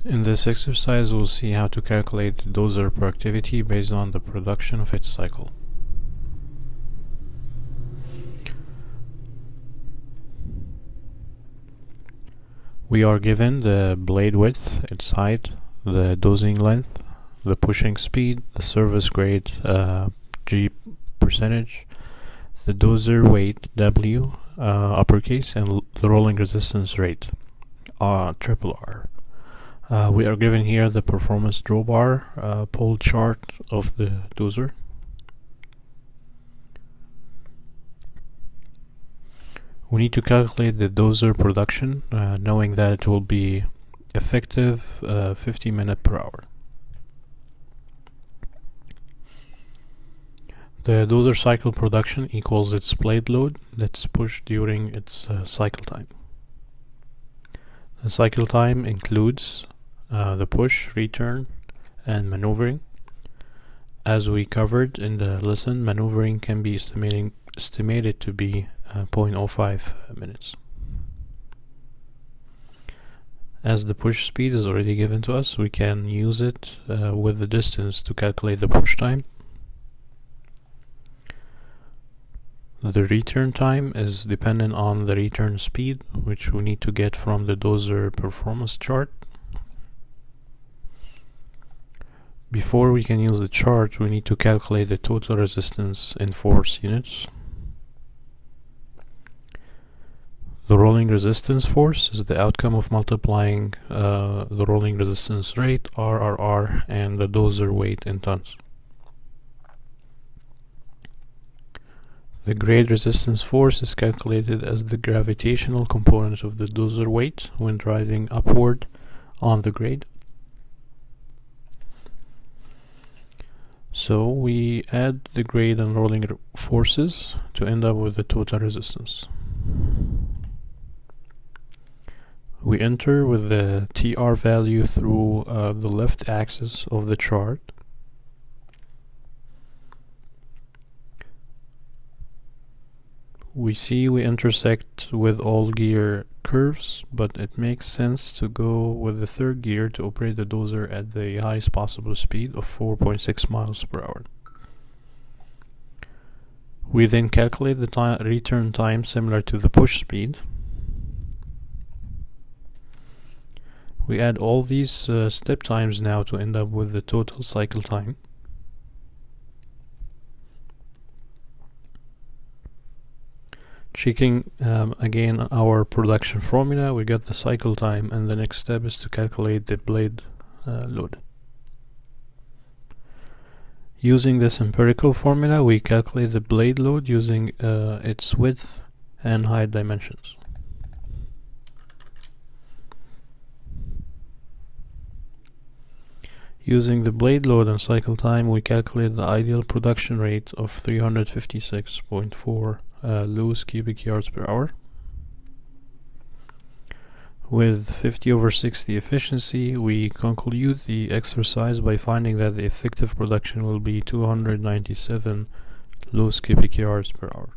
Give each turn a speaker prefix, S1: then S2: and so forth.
S1: In this exercise, we'll see how to calculate the dozer productivity based on the production of its cycle. We are given the blade width, its height, the dosing length, the pushing speed, the service grade G percentage, the dozer weight W uppercase, and the rolling resistance rate triple R. We are given here the performance drawbar pole chart of the dozer. We need to calculate the dozer production, knowing that it will be effective 50 minutes per hour. The dozer cycle production equals its blade load that's pushed during its cycle time. The cycle time includes the push, return, and maneuvering. As we covered in the lesson, maneuvering can be estimated to be 0.05 minutes. As the push speed is already given to us, we can use it with the distance to calculate the push time. The return time is dependent on the return speed, which we need to get from the dozer performance chart. Before we can use the chart, we need to calculate the total resistance in force units. The rolling resistance force is the outcome of multiplying the rolling resistance rate, RRR, and the dozer weight in tons. The grade resistance force is calculated as the gravitational component of the dozer weight when driving upward on the grade. So we add the grade and rolling forces to end up with the total resistance. We enter with the TR value through the left axis of the chart. We see we intersect with all gear curves, but it makes sense to go with the third gear to operate the dozer at the highest possible speed of 4.6 miles per hour. We then calculate the return time similar to the push speed. We add all these step times now to end up with the total cycle time. Checking again our production formula, we got the cycle time, and the next step is to calculate the blade load. Using this empirical formula, we calculate the blade load using its width and height dimensions. Using the blade load and cycle time, we calculate the ideal production rate of 356.4 loose cubic yards per hour. With 50/60 efficiency, we conclude the exercise by finding that the effective production will be 297 loose cubic yards per hour.